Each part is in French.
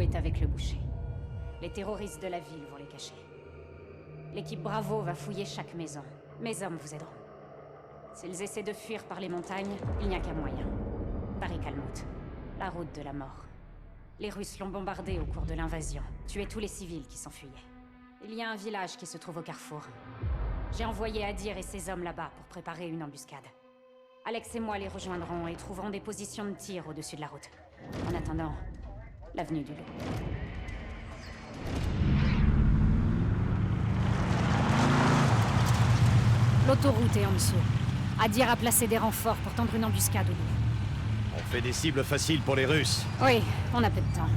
est avec le boucher. Les terroristes de la ville vont les cacher. L'équipe Bravo va fouiller chaque maison. Mes hommes vous aideront. S'ils essaient de fuir par les montagnes, il n'y a qu'un moyen. Tariq al-Mout, la route de la mort. Les Russes l'ont bombardée au cours de l'invasion, tué tous les civils qui s'enfuyaient. Il y a un village qui se trouve au carrefour. J'ai envoyé Adir et ses hommes là-bas pour préparer une embuscade. Alex et moi les rejoindrons et trouverons des positions de tir au-dessus de la route. En attendant, l'avenue du Loup. L'autoroute est en dessous. Adir a placé des renforts pour tendre une embuscade au Loup. On fait des cibles faciles pour les Russes. Oui, on a peu de temps.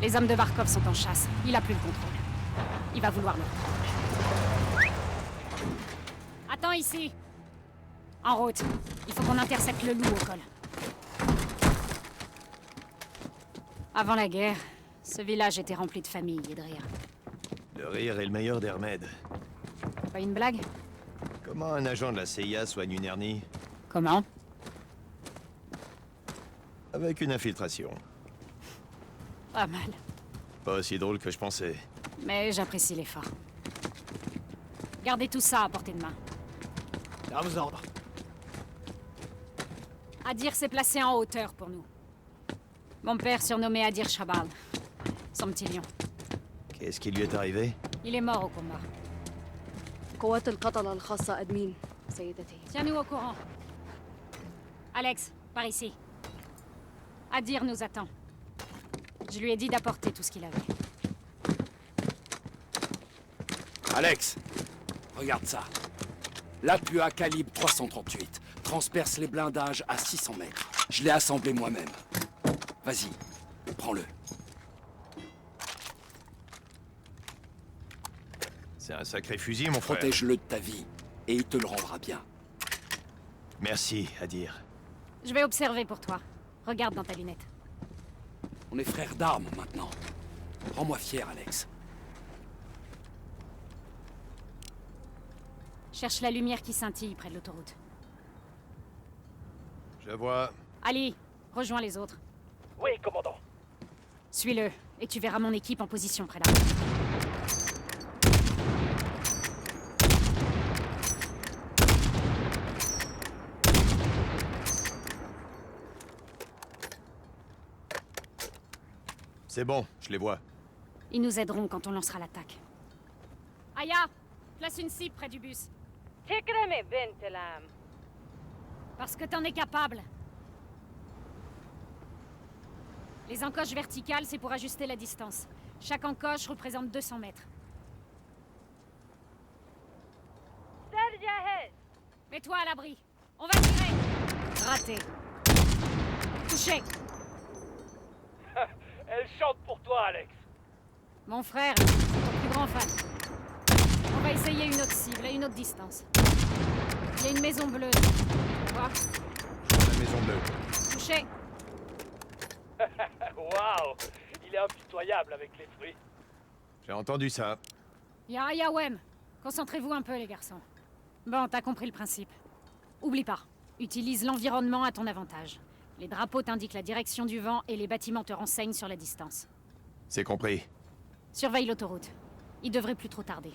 Les hommes de Barkov sont en chasse. Il a plus le contrôle. Il va vouloir le prendre. Attends ici. En route. Il faut qu'on intercepte le Loup au col. Avant la guerre, ce village était rempli de familles et de rire. Le rire est le meilleur des remèdes. Pas une blague? Comment un agent de la CIA soigne une hernie? Comment? Avec une infiltration. Pas mal. Pas aussi drôle que je pensais. Mais j'apprécie l'effort. Gardez tout ça à portée de main. À vos ordres. Adir s'est placé en hauteur pour nous. Mon père surnommé Adir Shabal. Son petit lion. Qu'est-ce qui lui est arrivé? Il est mort au combat. قوات القتلة الخاصة أدمين سيدتي. Tiens-nous au courant. Alex, par ici. Adir nous attend. Je lui ai dit d'apporter tout ce qu'il avait. Alex, regarde ça. L'Apua calibre 338 transperce les blindages à 600 mètres. Je l'ai assemblé moi-même. Vas-y, prends-le. C'est un sacré fusil, mon frère. Protège-le de ta vie, et il te le rendra bien. Merci, Adir. Je vais observer pour toi. Regarde dans ta lunette. On est frères d'armes maintenant. Rends-moi fier, Alex. Cherche la lumière qui scintille près de l'autoroute. Je vois. Ali, rejoins les autres. Oui, commandant. Suis-le, et tu verras mon équipe en position près de la route. C'est bon, je les vois. Ils nous aideront quand on lancera l'attaque. Aya, place une cible près du bus. تكرمي بنت العم. Parce que t'en es capable. Les encoches verticales, c'est pour ajuster la distance. Chaque encoche représente 200 mètres. سر جاهز. Mets-toi à l'abri. On va tirer. Raté. Touché. Elle chante pour toi, Alex. Mon frère, c'est ton plus grand fan. On va essayer une autre cible, à une autre distance. Il y a une maison bleue. Tu vois? La maison bleue. Touché. Waouh, il est impitoyable avec les fruits. J'ai entendu ça. Yawem. Concentrez-vous un peu, les garçons. Bon, t'as compris le principe. Oublie pas. Utilise l'environnement à ton avantage. Les drapeaux t'indiquent la direction du vent et les bâtiments te renseignent sur la distance. C'est compris. Surveille l'autoroute. Il devrait plus trop tarder.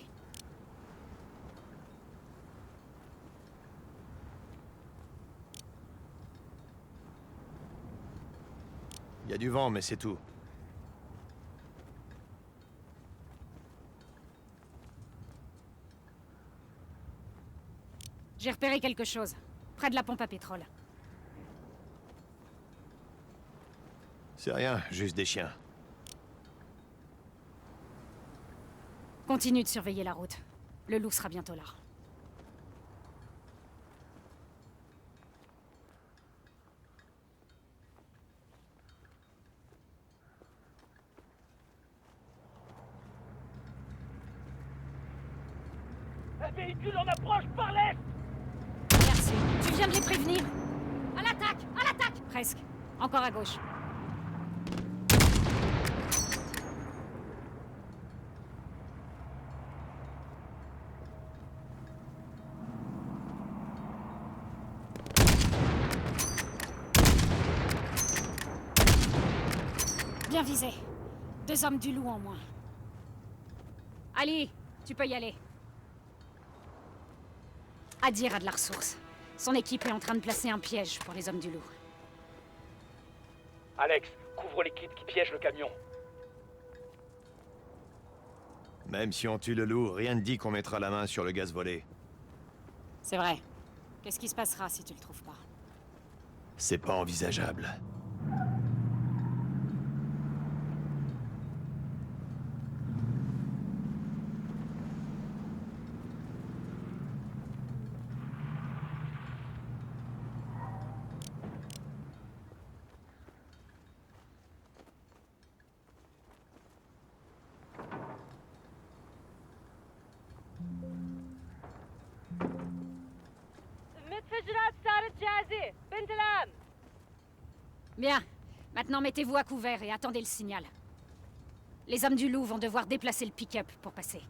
Il y a du vent, mais c'est tout. J'ai repéré quelque chose. Près de la pompe à pétrole. C'est rien, juste des chiens. Continue de surveiller la route. Le loup sera bientôt là. Un véhicule en approche par l'est. Merci. Tu viens de les prévenir? À l'attaque! À l'attaque! Presque. Encore à gauche. Bien visé. 2 hommes du loup en moins. Ali, tu peux y aller. Adir a de la ressource. Son équipe est en train de placer un piège pour les hommes du loup. Alex, couvre l'équipe qui piège le camion. Même si on tue le loup, rien ne dit qu'on mettra la main sur le gaz volé. C'est vrai. Qu'est-ce qui se passera si tu le trouves pas? C'est pas envisageable. المتفجرات صارت جاهزة بنت العم. Bien. Maintenant, mettez-vous à couvert et attendez le signal. Les hommes du loup vont devoir déplacer le pick-up pour passer.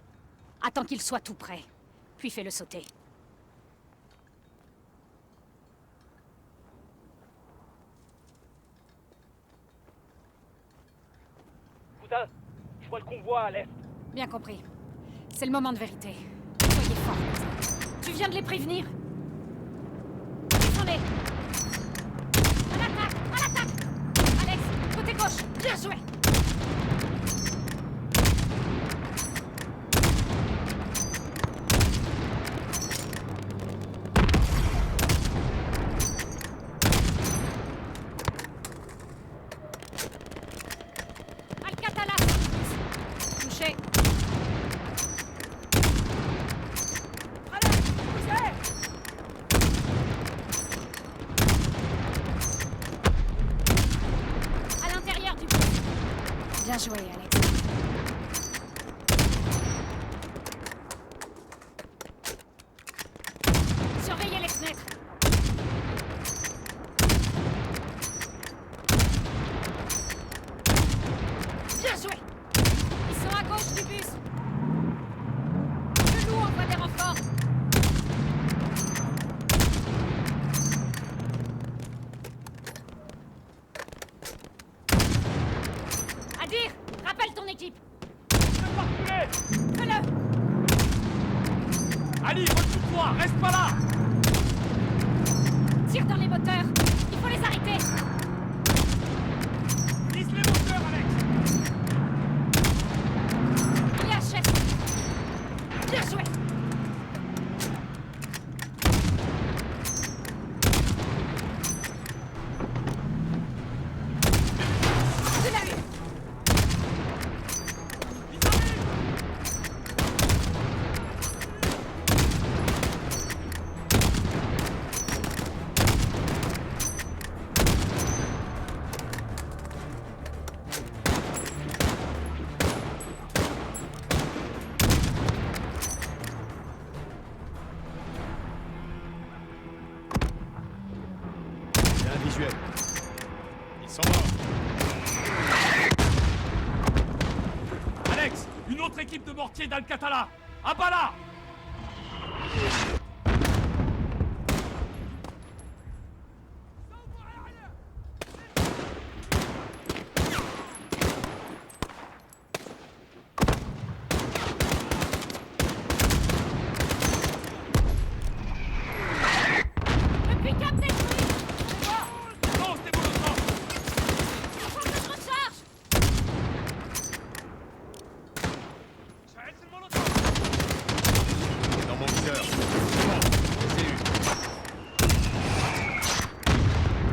Attends qu'il soit tout prêt, puis fais-le sauter. Cousin, je vois le convoi à l'est. Bien compris. C'est le moment de vérité. Soyez forts. Tu viens de les prévenir? Descendez! À l'attaque! À l'attaque! Alex, côté gauche! Bien joué! Alcatala! Touché! À l'intérieur du bus. Bien joué, Alex. Surveillez les fenêtres. Bien joué. Ils sont à gauche du bus. Le loup envoie des renforts. Adir, rappelle ton équipe. Ne pas reculer. Fais-le. Ali, recule-toi, reste pas là. Tire dans les moteurs. Il faut les arrêter. Vise les moteurs, Alex. Il est à chef. Bien joué. Tu l'as eu. J'ai un visuel. Ils sont morts. Alex, une autre équipe de mortiers d'Alcatala. À bas là. Le pick-up détruit. Non, c'était Molotov. Il faut que je recharge. Shahed, c'est le Molotov. Dans mon viseur. C'est bon. Je les ai eus.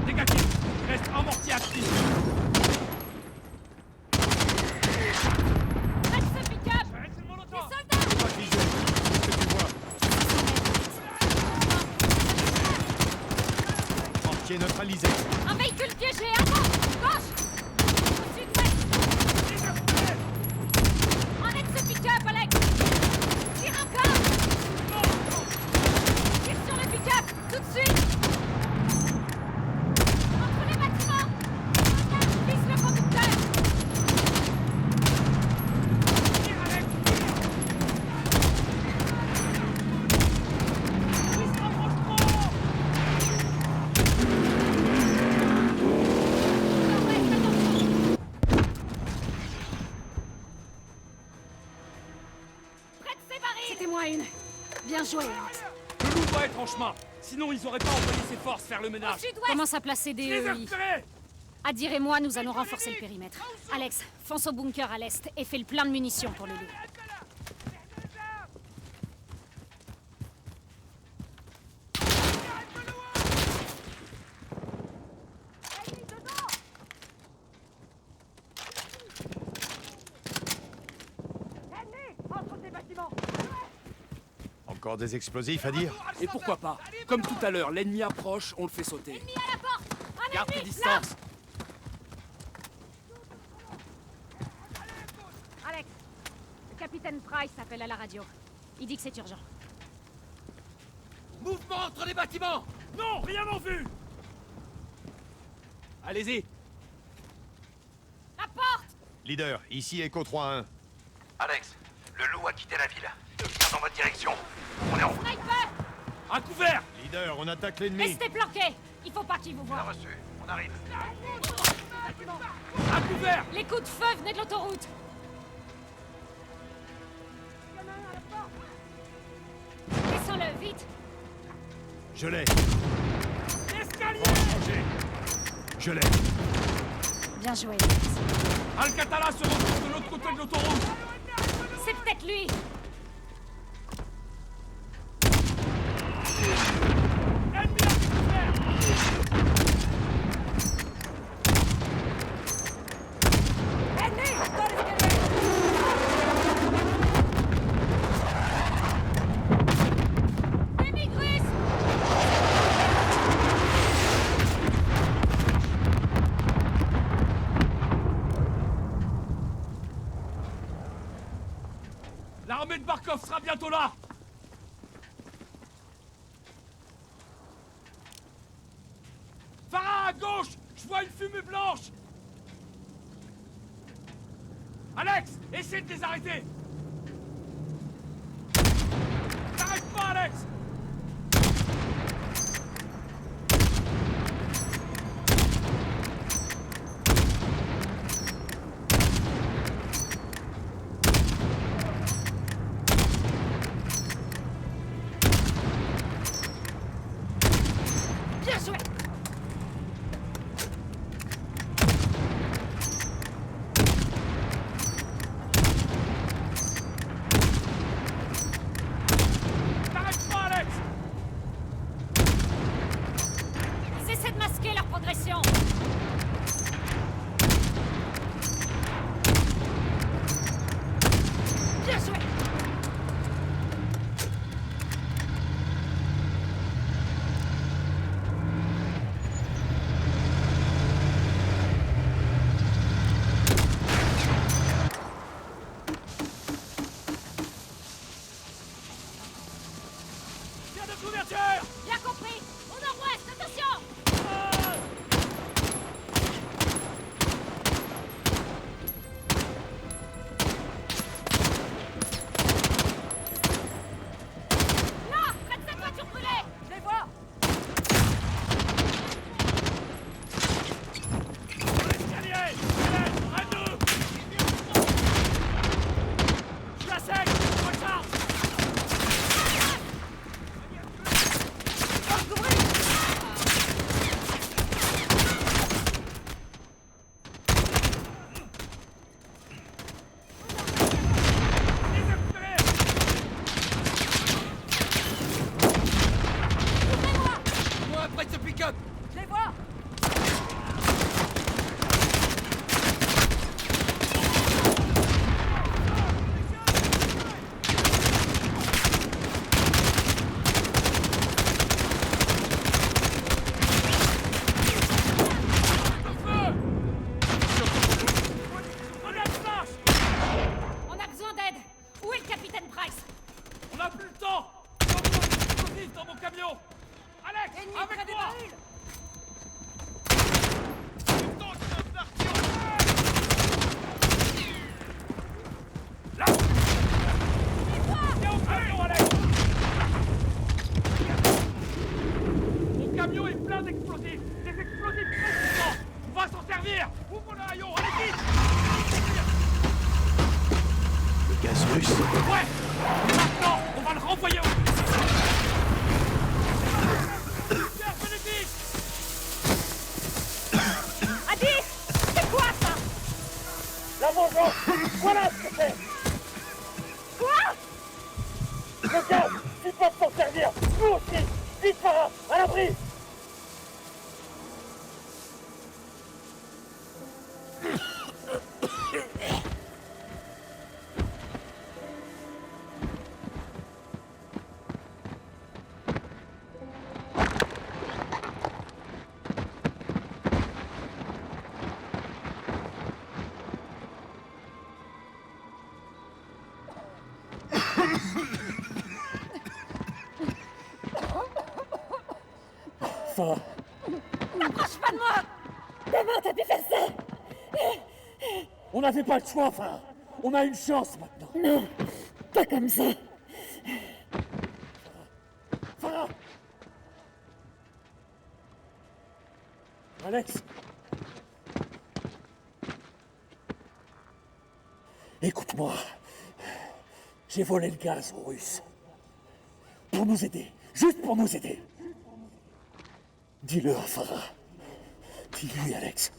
Négatif. Il reste un mortier actif. Reste ce pick-up. Shahed, c'est le Des Molotov. soldats. Pas de visuel. Qu'est-ce que tu vois? Mortier neutralisé. Un véhicule piégé. À gauche. Gauche. Au sud-ouest. Enlève ce pick-up, Alex. Tire encore. Tire sur le pick-up. Tout de suite. Entre les bâtiments. Vise le conducteur. Tire, Alex. Il se rapproche trop. Mettez-moi une. Bien joué, Alex. Le loup doit être en chemin. Sinon, ils auraient pas envoyé ses forces faire le ménage. Commence à placer des Les ai EI. repérés. Adir et moi, nous allons renforcer le périmètre. Alex, fonce au bunker à l'est et fais le plein de munitions pour le loup. Encore des explosifs à dire? Et pourquoi pas? Comme tout à l'heure, l'ennemi approche, on le fait sauter. Garde tes distances. Alex, le capitaine Price appelle à la radio. Il dit que c'est urgent. Mouvement entre les bâtiments. Non, rien en vue. Allez-y. La porte! Leader, ici Echo 3-1. Alex, le loup a quitté la ville. Il vient dans votre direction. On est en route. Sniper! À couvert. Leader, on attaque l'ennemi. Restez planqués! Il faut pas qu'il vous Bien voie. reçu. On arrive. À couvert. Les coups de feu venaient de l'autoroute! Descends-le, vite! Je l'ai. Escalier. Je l'ai. Bien joué. Alcatala se retrouve de l'autre côté de l'autoroute. C'est peut-être lui! Ennemi à couvert. Émigrus! L'armée de Barkov sera bientôt là. Farah, à gauche. Je vois une fumée blanche. Alex, essaie de les arrêter. T'arrêtes pas, Alex. Bien joué! T'arrêtes pas, Alex. Ils essaient de masquer leur progression! Bien joué! Tiens de couverture. Bien compris! Au nord-ouest, attention! Là! Près de cette voiture brûlée! Je les vois! L'escalier. Hélène, à nous. Je suis à sec. Recharge. Les ai repérés. Moi, près de ce pick-up. Je les vois! Grenade flash. On a besoin d'aide! Où est le capitaine Price? On n'a plus le temps. Il y a encore des explosifs dans mon camion. Alex, avec moi. Là. Viens au camion, Alex. Mon camion est plein d'explosifs. Des explosifs très puissants. On va s'en servir. Ouvre le haillon, allez vite. Le gaz russe. Ouais. Maintenant. le renvoyer au... Pierre bénéfique. Adi, c'est quoi ça? La vengeance. Voilà ce que c'est. Quoi? Le gaz, ils peuvent s'en servir. Nous aussi. Vite, Farah, à l'abri. Farah. N'approche pas de moi! Comment t'as pu faire ça? On n'avait pas le choix, Farah. On a une chance maintenant. Non, pas comme ça. Farah. Alex. Écoute-moi. J'ai volé le gaz aux Russes. Pour nous aider. Juste pour nous aider. Dis-le à Farah. Dis-lui, Alex.